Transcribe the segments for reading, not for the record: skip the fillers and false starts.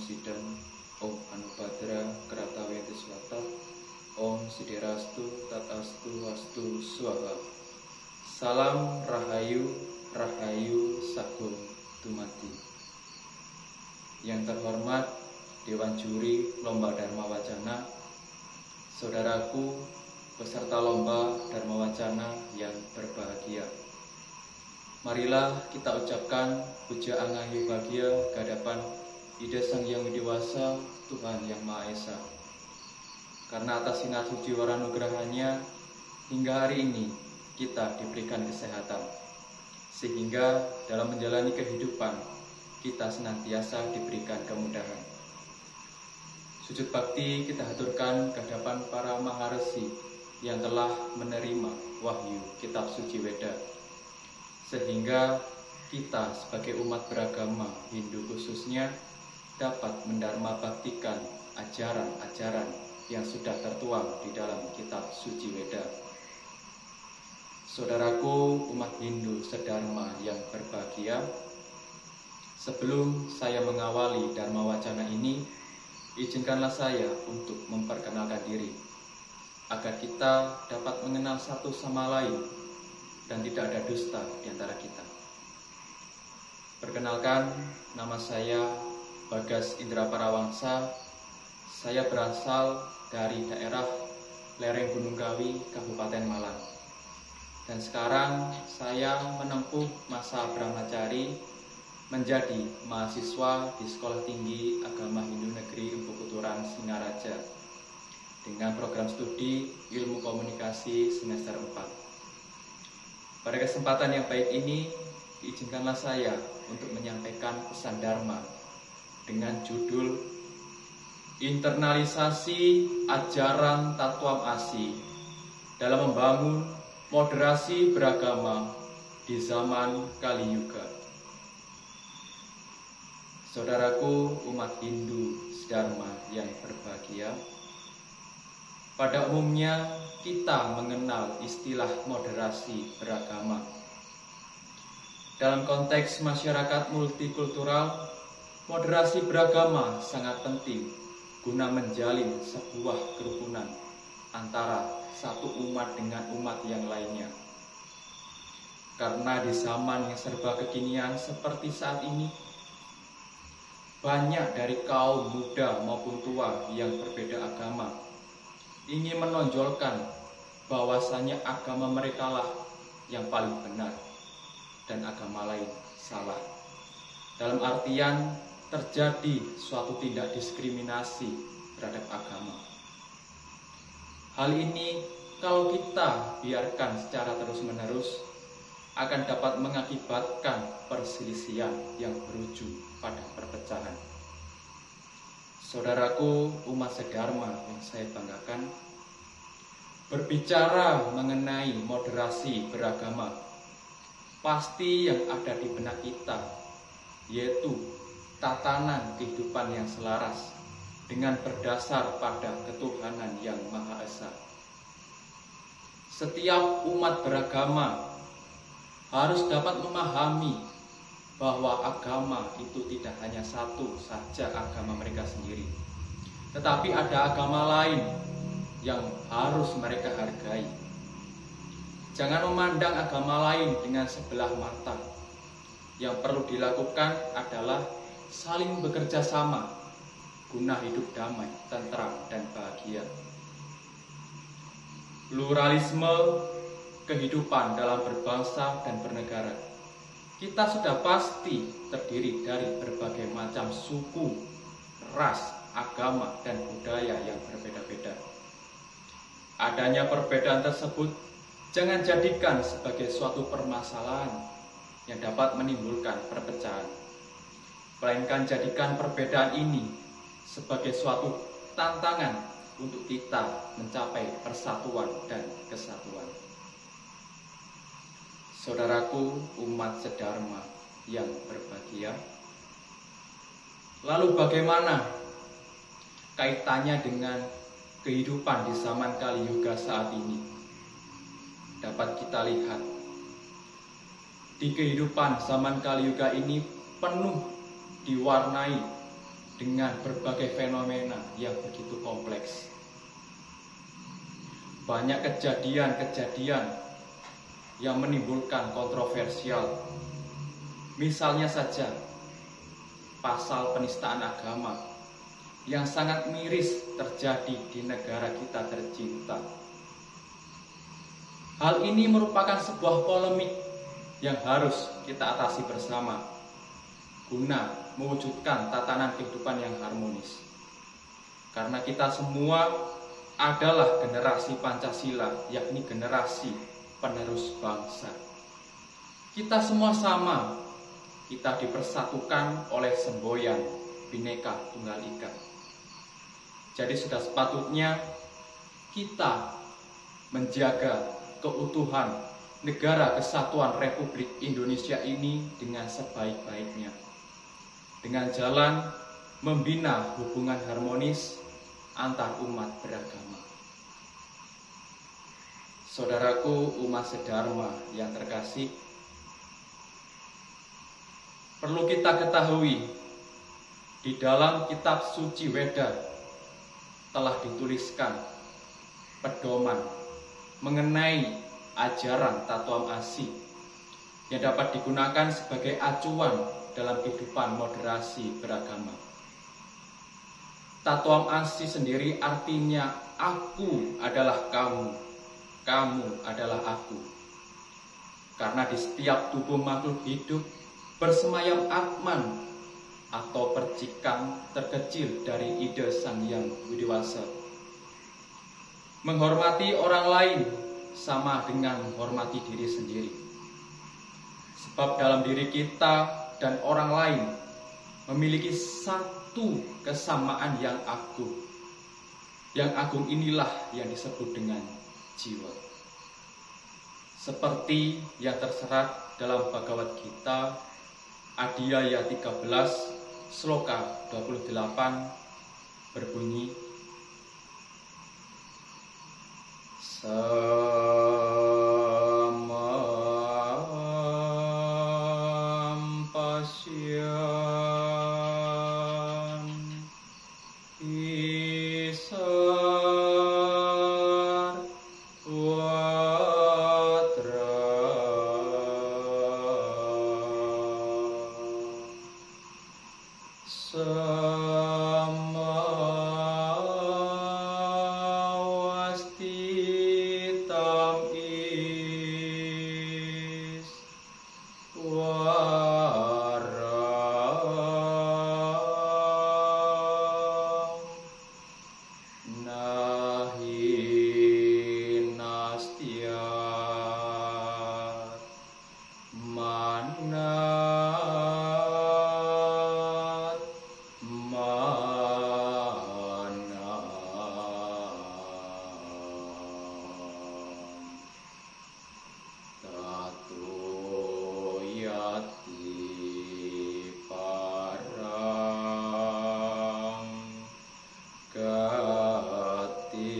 Sidang, Om Anubhadra Krataweti Swata, Om Siderastu Tatastu Wastu Swaha. Salam Rahayu, Rahayu Sagung Dumadi. Yang terhormat Dewan Juri Lomba Dharma Wacana, saudaraku peserta Lomba Dharma Wacana yang berbahagia. Marilah kita ucapkan puja angayu bahagia kehadapan Ida Sang Hyang Widiwasa, Tuhan Yang Maha Esa. Karena atas sinar suci waranugrahanya, hingga hari ini kita diberikan kesehatan, sehingga dalam menjalani kehidupan kita senantiasa diberikan kemudahan. Sujud bakti kita haturkan kehadapan para maharesi yang telah menerima wahyu kitab suci Weda, sehingga kita sebagai umat beragama Hindu khususnya dapat mendharma baktikan ajaran-ajaran yang sudah tertuang di dalam kitab suci Weda. Saudaraku umat Hindu sedharma yang berbahagia, sebelum saya mengawali Dharma Wacana ini, izinkanlah saya untuk memperkenalkan diri, agar kita dapat mengenal satu sama lain dan tidak ada dusta di antara kita. Perkenalkan, nama saya Bagas Indra Parawangsa. Saya berasal dari daerah lereng Gunung Kawi, Kabupaten Malang. Dan sekarang saya menempuh masa Brahmacari menjadi mahasiswa di Sekolah Tinggi Agama Hindu Negeri Empu Kuturan Singaraja dengan program studi Ilmu Komunikasi semester 4. Pada kesempatan yang baik ini, izinkanlah saya untuk menyampaikan pesan Dharma dengan judul Internalisasi Ajaran Tatuam Asi dalam membangun moderasi beragama di zaman Kali Yuga. Saudaraku umat Hindu sedharma yang berbahagia, pada umumnya kita mengenal istilah moderasi beragama. Dalam konteks masyarakat multikultural, moderasi beragama sangat penting guna menjalin sebuah kerukunan antara satu umat dengan umat yang lainnya. Karena di zaman yang serba kekinian seperti saat ini, banyak dari kaum muda maupun tua yang berbeda agama ingin menonjolkan bahwasanya agama mereka lah yang paling benar dan agama lain salah. Dalam artian terjadi suatu tindak diskriminasi terhadap agama. Hal ini kalau kita biarkan secara terus-menerus akan dapat mengakibatkan perselisihan yang berujung pada perpecahan. Saudaraku umat sedharma yang saya banggakan, berbicara mengenai moderasi beragama, pasti yang ada di benak kita yaitu tatanan kehidupan yang selaras dengan berdasar pada ketuhanan yang Maha Esa. Setiap umat beragama harus dapat memahami bahwa agama itu tidak hanya satu saja agama mereka sendiri, tetapi ada agama lain yang harus mereka hargai. Jangan memandang agama lain dengan sebelah mata. Yang perlu dilakukan adalah saling bekerja sama guna hidup damai, tentram, dan bahagia. Pluralisme kehidupan dalam berbangsa dan bernegara. Kita sudah pasti terdiri dari berbagai macam suku, ras, agama, dan budaya yang berbeda-beda. Adanya perbedaan tersebut jangan jadikan sebagai suatu permasalahan yang dapat menimbulkan perpecahan, melainkan jadikan perbedaan ini sebagai suatu tantangan untuk kita mencapai persatuan dan kesatuan. Saudaraku umat sedharma yang berbahagia, lalu bagaimana kaitannya dengan kehidupan di zaman Kali Yuga saat ini? Dapat kita lihat di kehidupan zaman Kali Yuga ini penuh diwarnai dengan berbagai fenomena yang begitu kompleks. Banyak kejadian-kejadian yang menimbulkan kontroversial. Misalnya saja, pasal penistaan agama yang sangat miris terjadi di negara kita tercinta. Hal ini merupakan sebuah polemik yang harus kita atasi bersama guna mewujudkan tatanan kehidupan yang harmonis. Karena kita semua adalah generasi Pancasila, yakni generasi penerus bangsa. Kita semua sama, kita dipersatukan oleh semboyan Bhinneka Tunggal Ika. Jadi sudah sepatutnya kita menjaga keutuhan negara kesatuan Republik Indonesia ini dengan sebaik-baiknya, dengan jalan membina hubungan harmonis antar umat beragama. Saudaraku umat sedharma yang terkasih, perlu kita ketahui, di dalam kitab suci Weda telah dituliskan pedoman mengenai ajaran Tatuam Asi yang dapat digunakan sebagai acuan dalam kehidupan moderasi beragama. Tatuam Asi sendiri artinya aku adalah kamu, kamu adalah aku. Karena di setiap tubuh makhluk hidup bersemayam Atman atau percikan terkecil dari ide Sang Hyang Widiwasa. Menghormati orang lain sama dengan menghormati diri sendiri. Sebab dalam diri kita dan orang lain memiliki satu kesamaan yang agung. Yang agung inilah yang disebut dengan jiwa. Seperti yang terserat dalam Bhagavad Gita Adhyaya 13 Sloka 28 berbunyi, Samam pasyan isar watra Samawastitam is waram nahi nastiat manat Tatu yati parang gati.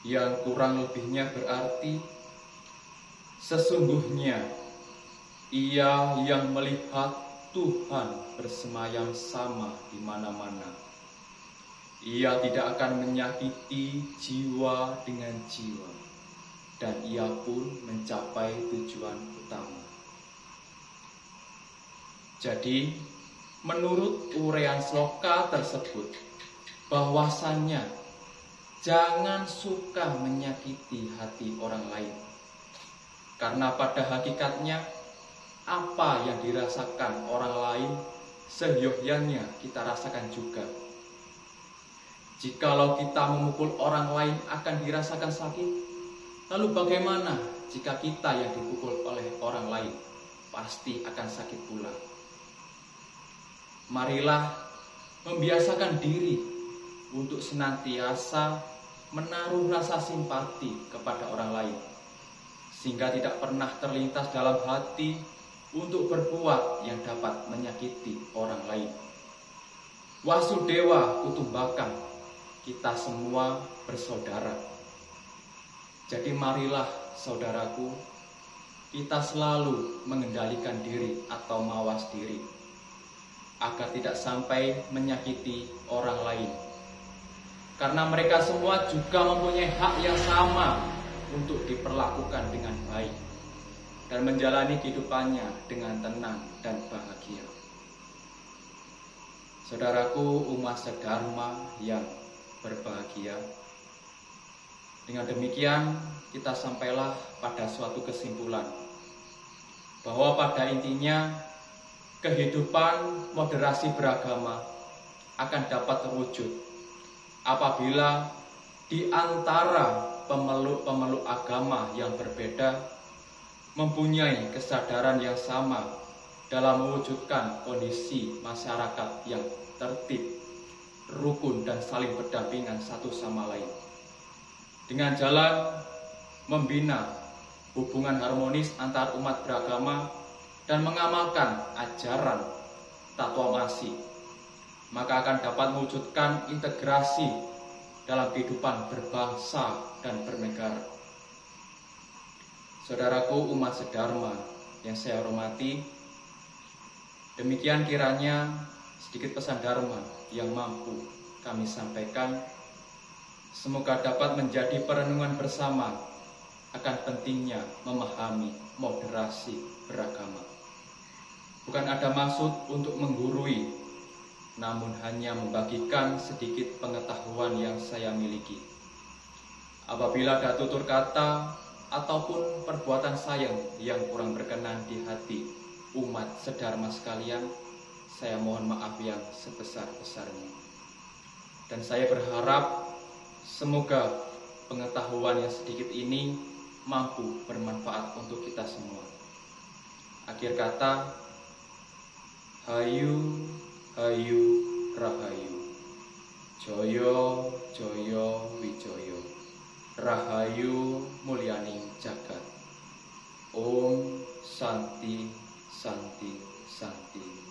Yang kurang lebihnya berarti sesungguhnya ia yang melihat Tuhan bersemayam sama di mana-mana. Ia tidak akan menyakiti jiwa dengan jiwa, dan ia pun mencapai tujuan utama. Jadi, menurut uraian sloka tersebut, bahwasannya jangan suka menyakiti hati orang lain. Karena pada hakikatnya, apa yang dirasakan orang lain, seyogyanya kita rasakan juga. Jikalau kita memukul orang lain akan dirasakan sakit, lalu bagaimana jika kita yang dipukul oleh orang lain? Pasti akan sakit pula. Marilah membiasakan diri untuk senantiasa menaruh rasa simpati kepada orang lain, sehingga tidak pernah terlintas dalam hati untuk berbuat yang dapat menyakiti orang lain. Wasudewa Kutumbaka, kita semua bersaudara. Jadi marilah saudaraku, kita selalu mengendalikan diri atau mawas diri agar tidak sampai menyakiti orang lain. Karena mereka semua juga mempunyai hak yang sama untuk diperlakukan dengan baik dan menjalani kehidupannya dengan tenang dan bahagia. Saudaraku umat sedharma yang berbahagia, dengan demikian kita sampailah pada suatu kesimpulan bahwa pada intinya kehidupan moderasi beragama akan dapat terwujud apabila di antara pemeluk-pemeluk agama yang berbeda mempunyai kesadaran yang sama dalam mewujudkan kondisi masyarakat yang tertib, rukun, dan saling berdampingan satu sama lain. Dengan jalan membina hubungan harmonis antar umat beragama dan mengamalkan ajaran takwamasi, maka akan dapat mewujudkan integrasi dalam kehidupan berbangsa dan bernegara. Saudaraku umat sedharma yang saya hormati, demikian kiranya sedikit pesan dharma yang mampu kami sampaikan. Semoga dapat menjadi perenungan bersama akan pentingnya memahami moderasi beragama. Bukan ada maksud untuk menggurui, namun hanya membagikan sedikit pengetahuan yang saya miliki. Apabila ada tutur kata ataupun perbuatan saya yang kurang berkenan di hati umat sedharma sekalian, saya mohon maaf yang sebesar-besarnya. Dan saya berharap semoga pengetahuan yang sedikit ini mampu bermanfaat untuk kita semua. Akhir kata, Hayu, Hayu, Rahayu, Joyo, Joyo, Wijoyo, Rahayu, Mulyaning Jagat. Om Santi, Santi, Santi.